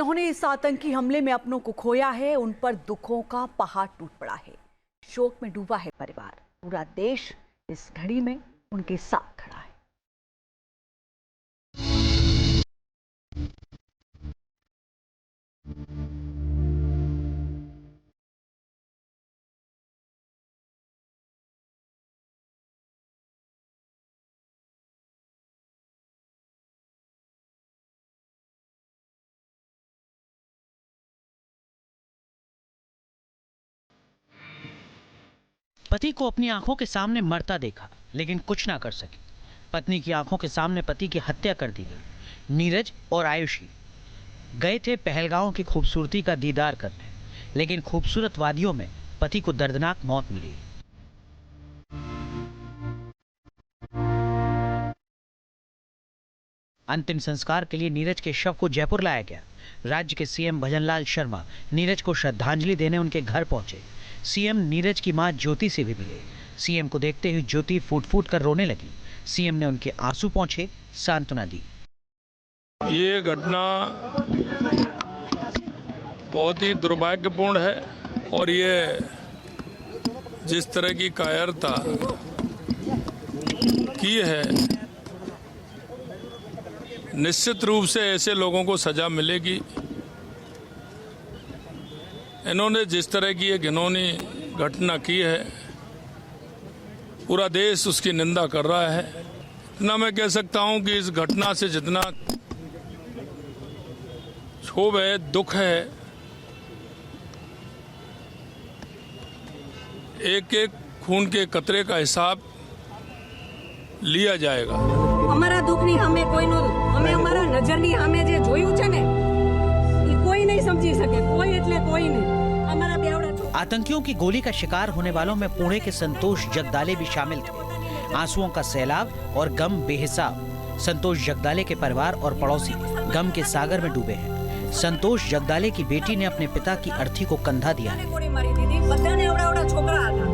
जिन्होंने इस आतंकी हमले में अपनों को खोया है, उन पर दुखों का पहाड़ टूट पड़ा है। शोक में डूबा है परिवार। पूरा देश इस घड़ी में उनके साथ खड़ा है। पति को अपनी आंखों के सामने मरता देखा, लेकिन कुछ ना कर सकी। पत्नी की आंखों के सामने पति की हत्या कर दी गई। नीरज और आयुषी गए थे पहलगांव की खूबसूरती का दीदार करने, लेकिन खूबसूरत वादियों में पति को दर्दनाक मौत मिली। अंतिम संस्कार के लिए नीरज के शव को जयपुर लाया गया। राज्य के सीएम भजनलाल शर्मा नीरज को श्रद्धांजलि देने उनके घर पहुंचे। सीएम नीरज की मां ज्योति से भी मिले। सीएम को देखते हुए ज्योति फूट फूट कर रोने लगी। सीएम ने उनके आंसू पोंछे, सांत्वना दी। ये घटना बहुत ही दुर्भाग्यपूर्ण है और ये जिस तरह की कायरता की है, निश्चित रूप से ऐसे लोगों को सजा मिलेगी। इन्होंने जिस तरह की ये घिनौनी घटना की है, पूरा देश उसकी निंदा कर रहा है। इतना मैं कह सकता हूं कि इस घटना से जितना क्षोभ है, दुख है, एक एक खून के कतरे का हिसाब लिया जाएगा। हमारा दुख नहीं हमें कोई नो, हमें हमारा नजर नहीं, हमें जे જોયું છે ને એ કોઈ नहीं समझी सके, कोई એટલે कोई नहीं। हमारा बेवड़ा आतंकियों की गोली का शिकार होने वालों में पुणे के संतोष जगदाले भी शामिल थे। आंसुओं का सैलाब और गम बेहिसाब। संतोष जगदाले के परिवार और पड़ोसी गम के सागर में डूबे हैं। संतोष जगदाले की बेटी ने अपने पिता की अर्थी को कंधा दिया है। गोली मारी थी, बधाने एवड़ा छोकरा હતા।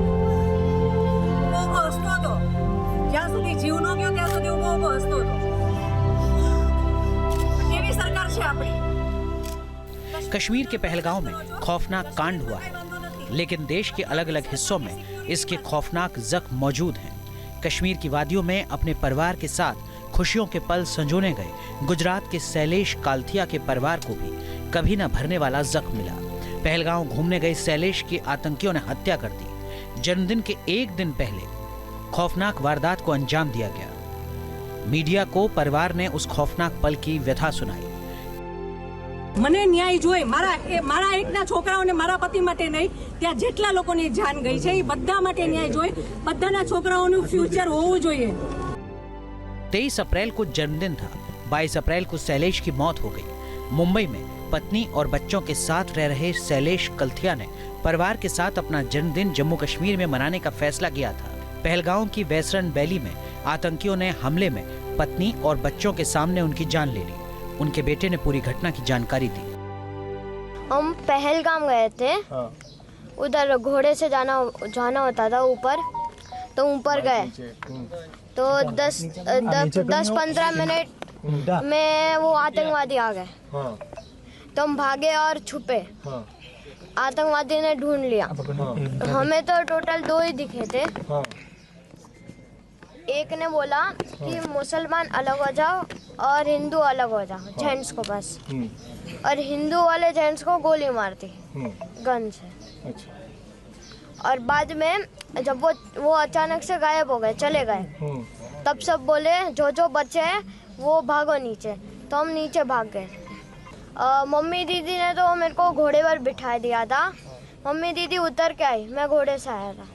वो हसतो હતો, જ્યાં સુધી જીવ ન ગયો ત્યાં સુધી वो હસતો હતો। કેવી સરકાર છે આપણી। कश्मीर के पहलगांव में खौफनाक कांड हुआ है, लेकिन देश के अलग अलग हिस्सों में इसके खौफनाक जख्म मौजूद हैं। कश्मीर की वादियों में अपने परिवार के साथ खुशियों के पल संजोने गए गुजरात के शैलेश कालथिया के परिवार को भी कभी न भरने वाला जख्म मिला। पहलगांव घूमने गए शैलेश की आतंकियों ने हत्या कर दी। जन्मदिन के एक दिन पहले खौफनाक वारदात को अंजाम दिया गया। मीडिया को परिवार ने उस खौफनाक पल की व्यथा सुनाई। મને ન્યાય જોઈ, મારા એકના છોકરાઓને મારા પતિ માટે નહીં, ત્યાં જેટલા લોકોની જાન ગઈ છે એ બધા માટે ન્યાય જોઈ। બધાના છોકરાઓનું ફ્યુચર હોવું જોઈએ। 23 अप्रैल को जन्मदिन था। 22 अप्रैल को शैलेश की मौत हो गई। मुंबई में पत्नी और बच्चों के साथ रह रहे शैलेश कलथिया ने परिवार के साथ अपना जन्मदिन जम्मू कश्मीर में मनाने का फैसला किया था। पहलगांव की वेस्टर्न वैली में आतंकियों ने हमले में पत्नी और बच्चों के सामने उनकी जान ले ली। उनके बेटे ने पूरी घटना की जानकारी दी। हम पहलगाम गए थे। उधर घोड़े से जाना होता था ऊपर, तो ऊपर गए तो 10-15 मिनट में वो आतंकवादी आ गए। तो हम भागे और छुपे। आतंकवादी ने ढूंढ लिया। हमें तो टोटल 2 ही दिखे थे। एक ने बोला कि मुसलमान अलग हो जाओ और हिंदू अलग हो जाओ, जेंट्स को बस। और हिंदू वाले जेंट्स को गोली मार दी गन से। और बाद में जब वो अचानक से गायब हो गए, चले गए, तब सब बोले जो बचे हैं वो भागो नीचे। तो हम नीचे भाग गए। मम्मी दीदी ने तो मेरे को घोड़े पर बिठा दिया था। मम्मी दीदी उतर के आई, मैं घोड़े से आया था।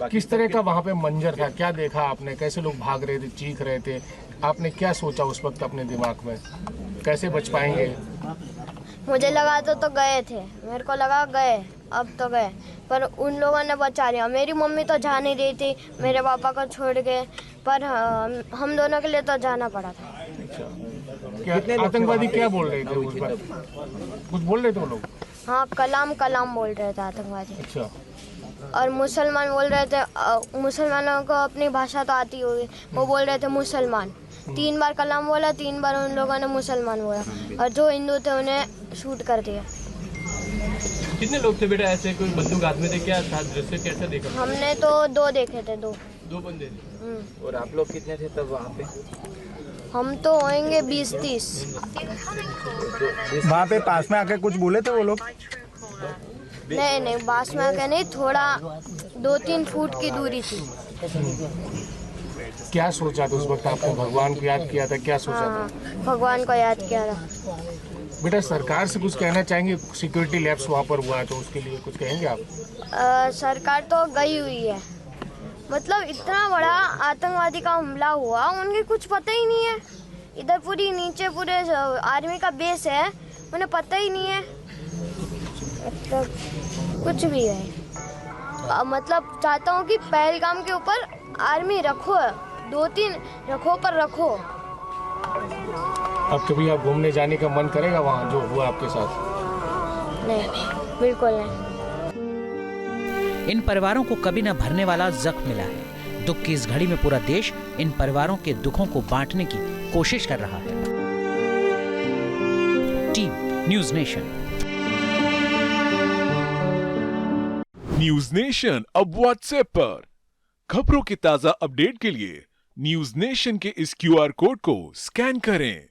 किस तरह का वहाँ पे मंजर था, क्या देखा आपने, कैसे लोग भाग रहे थे, चीख रहे थे, आपने क्या सोचा उस वक्त अपने दिमाग में, कैसे बच पाएंगे? मुझे लगा तो गए थे, मेरे को लगा गए, अब तो गए, पर उन लोगों ने बचा लिया। मेरी मम्मी तो जा नहीं रही थी मेरे पापा को छोड़ के, पर हम दोनों के लिए तो जाना पड़ा था। क्या आतंकवादी क्या बोल रहे थे उस वक्त, कुछ बोल रहे थे वो लोग? हाँ, कलाम बोल रहे थे आतंकवादी। अच्छा। और मुसलमान बोल रहे थे, मुसलमानों को अपनी भाषा तो आती होगी, वो बोल रहे थे मुसलमान। 3 बार कलाम बोला, 3 बार उन लोगों ने मुसलमान बोला, और जो हिंदू थे उन्हें शूट कर दिया। कितने लोग थे बेटा ऐसे? कोई बंदूक हाथ में थे? क्या था दृश्य, कैसा देखा? हमने तो 2 देखे थे, 2 बंदे थे। और आप लोग कितने थे तब वहाँ पे? हम तो होंगे 20-30। वहाँ पे पास में आके कुछ बोले थे वो लोग? नहीं, बास में आके नहीं, थोड़ा 2-3 फुट की दूरी थी। क्या सोचा था उस वक्त आपने? भगवान को याद किया था? क्या सोचा था? हाँ, भगवान को याद किया था। बेटा सरकार से कुछ कहना चाहेंगे? सिक्योरिटी लैप्स वहाँ पर हुआ है तो उसके लिए कुछ कहेंगे आप? सरकार तो गई हुई है, मतलब इतना बड़ा आतंकवादी का हमला हुआ, उनके कुछ पता ही नहीं है। इधर पूरी नीचे पूरे आर्मी का बेस है, उन्हें पता ही नहीं है, मतलब कुछ भी है। मतलब चाहता हूँ कि पहलगाम के ऊपर आर्मी रखो, 2-3 रखो पर रखो। अब कभी आप घूमने जाने का मन करेगा वहाँ जो हुआ आपके साथ? नहीं, बिल्कुल नहीं। इन परिवारों को कभी न भरने वाला जख्म मिला है। दुख की इस घड़ी में पूरा देश इन परिवारों के दुखों को बांटने की कोशिश कर रहा है। Team news nation. News nation अब व्हाट्सएप पर खबरों के ताजा अपडेट के लिए न्यूज़ नेशन के इस QR कोड को स्कैन करें।